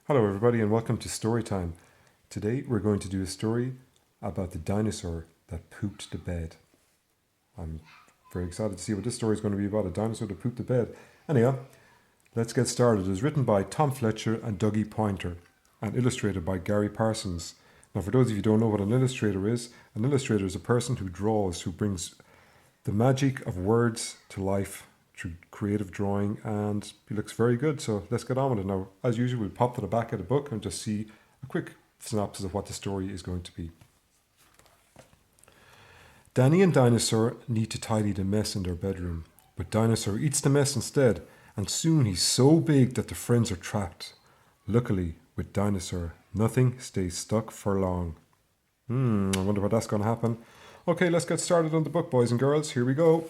Hello, everybody, and welcome to Storytime. Today, we're going to do a story about the dinosaur that pooped the bed. I'm very excited to see what this story is going to be about, a dinosaur that pooped the bed. Anyhow, let's get started. It was written by Tom Fletcher and Dougie Poynter and illustrated by Gary Parsons. Now, for those of you who don't know what an illustrator is a person who draws, who brings the magic of words to life through creative drawing, and he looks very good. So let's get on with it. Now, as usual, we'll pop to the back of the book and just see a quick synopsis of what the story is going to be. Danny and Dinosaur need to tidy the mess in their bedroom, but Dinosaur eats the mess instead, and soon he's so big that the friends are trapped. Luckily, with Dinosaur, nothing stays stuck for long. I wonder what that's going to happen. Okay, let's get started on the book, boys and girls. Here we go.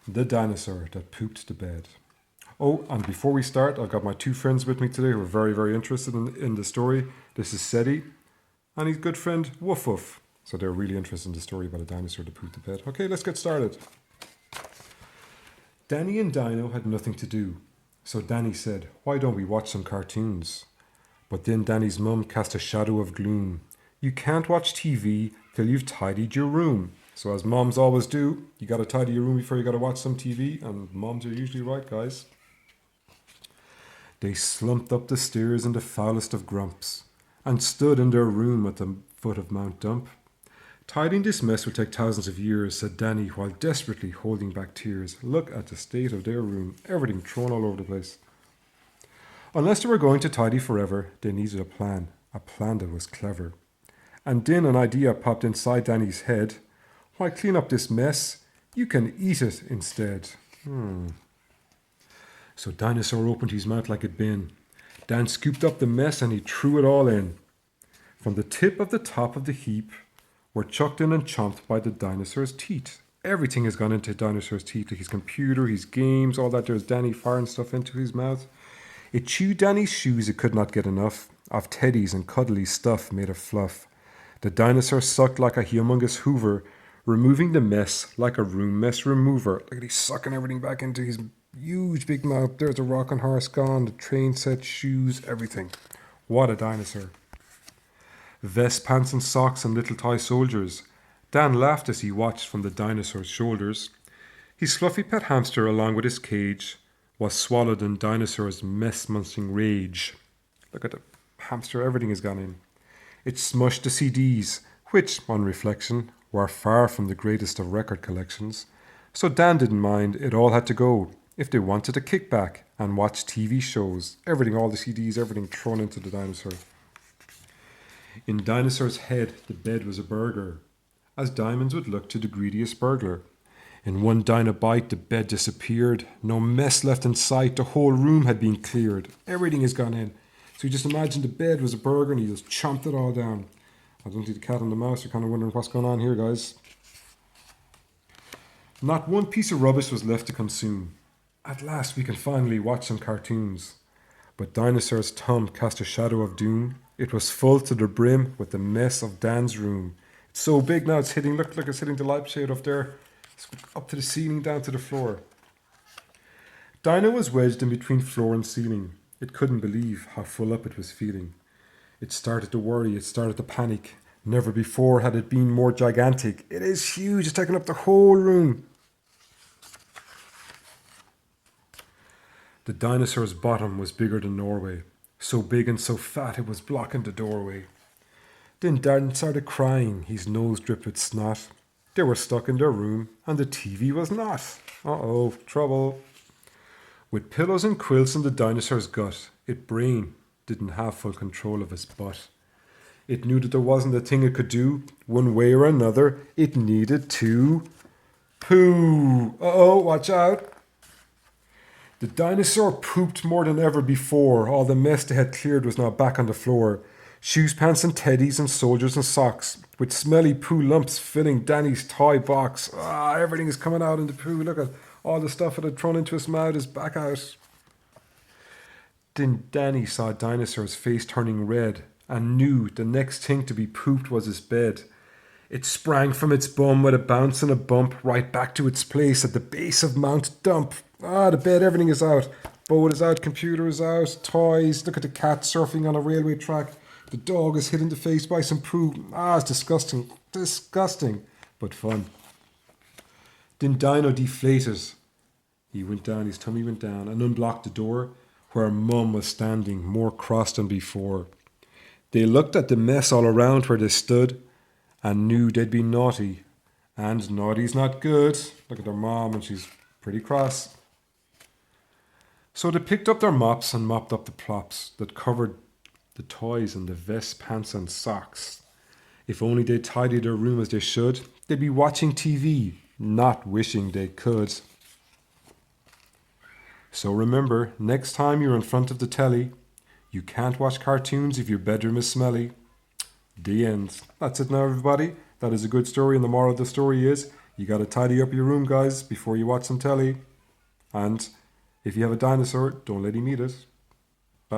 The dinosaur that pooped the bed. Oh, and before we start, I've got my two friends with me today who are very, very interested in the story. This is Seti and his good friend Woof Woof. So they're really interested in the story about a dinosaur that pooped the bed. Okay, let's get started. Danny and Dino had nothing to do. So Danny said, "Why don't we watch some cartoons?" But then Danny's mum cast a shadow of gloom. "You can't watch TV till you've tidied your room." So as moms always do, you got to tidy your room before you got to watch some TV, and moms are usually right, guys. They slumped up the stairs in the foulest of grumps and stood in their room at the foot of Mount Dump. "Tidying this mess will take thousands of years," said Danny while desperately holding back tears. Look at the state of their room, everything thrown all over the place. Unless they were going to tidy forever, they needed a plan that was clever. And then an idea popped inside Danny's head. "Why clean up this mess? You can eat it instead." So Dinosaur opened his mouth like a bin. Dan scooped up the mess and he threw it all in. From the tip of the top of the heap were chucked in and chomped by the dinosaur's teeth. Everything has gone into Dinosaur's teeth, like his computer, his games, all that. There's Danny firing stuff into his mouth. It chewed Danny's shoes, it could not get enough of teddies and cuddly stuff made of fluff. The dinosaur sucked like a humongous hoover, removing the mess like a room mess remover. Look at he's sucking everything back into his huge big mouth. There's the rocking horse gone, the train set, shoes, everything. What a dinosaur. Vest, pants and socks and little toy soldiers. Dan laughed as he watched from the dinosaur's shoulders. His fluffy pet hamster, along with his cage, was swallowed in Dinosaur's mess-munching rage. Look at the hamster, everything has gone in. It smushed the CDs, which, on reflection, were far from the greatest of record collections. So Dan didn't mind, it all had to go. If they wanted a kickback and watch TV shows, everything, all the CDs, everything thrown into the dinosaur. In Dinosaur's head, the bed was a burger, as diamonds would look to the greediest burglar. In one dino bite, the bed disappeared. No mess left in sight. The whole room had been cleared. Everything has gone in. So you just imagine the bed was a burger and he just chomped it all down. I don't see the cat and the mouse. You're kind of wondering what's going on here, guys. Not one piece of rubbish was left to consume. At last we can finally watch some cartoons. But Dinosaur's thumb cast a shadow of doom. It was full to the brim with the mess of Dan's room. It's so big now it's hitting, look, it's hitting the lampshade up there. It's up to the ceiling, down to the floor. Dino was wedged in between floor and ceiling. It couldn't believe how full up it was feeling. It started to worry, it started to panic. Never before had it been more gigantic. It is huge, it's taking up the whole room. The dinosaur's bottom was bigger than Norway. So big and so fat it was blocking the doorway. Then Dan started crying, his nose dripped with snot. They were stuck in their room and the TV was not. Uh-oh, trouble. With pillows and quilts in the dinosaur's gut, its brain didn't have full control of its butt. It knew that there wasn't a thing it could do. One way or another, it needed to poo. Uh-oh, watch out. The dinosaur pooped more than ever before. All the mess they had cleared was now back on the floor. Shoes, pants and teddies and soldiers and socks, with smelly poo lumps filling Danny's toy box. Everything is coming out in the poo. Look at all the stuff that had thrown into his mouth is back out. Then Danny saw Dinosaur's face turning red and knew the next thing to be pooped was his bed. It sprang from its bum with a bounce and a bump right back to its place at the base of Mount Dump. The bed, everything is out. Boat is out, computer is out, toys. Look at the cat surfing on a railway track. The dog is hit in the face by some poo. It's disgusting. Disgusting, but fun. Then Dino deflated. He went down, his tummy went down, and unblocked the door where Mum was standing, more cross than before. They looked at the mess all around where they stood and knew they'd been naughty. And naughty's not good. Look at their mom, and she's pretty cross. So they picked up their mops and mopped up the plops that covered the toys and the vests, pants and socks. If only they'd tidy their room as they should, they'd be watching TV, not wishing they could. So remember, next time you're in front of the telly, you can't watch cartoons if your bedroom is smelly. The end. That's it now, everybody. That is a good story, and the moral of the story is you got to tidy up your room, guys, before you watch some telly. And if you have a dinosaur, don't let him eat it.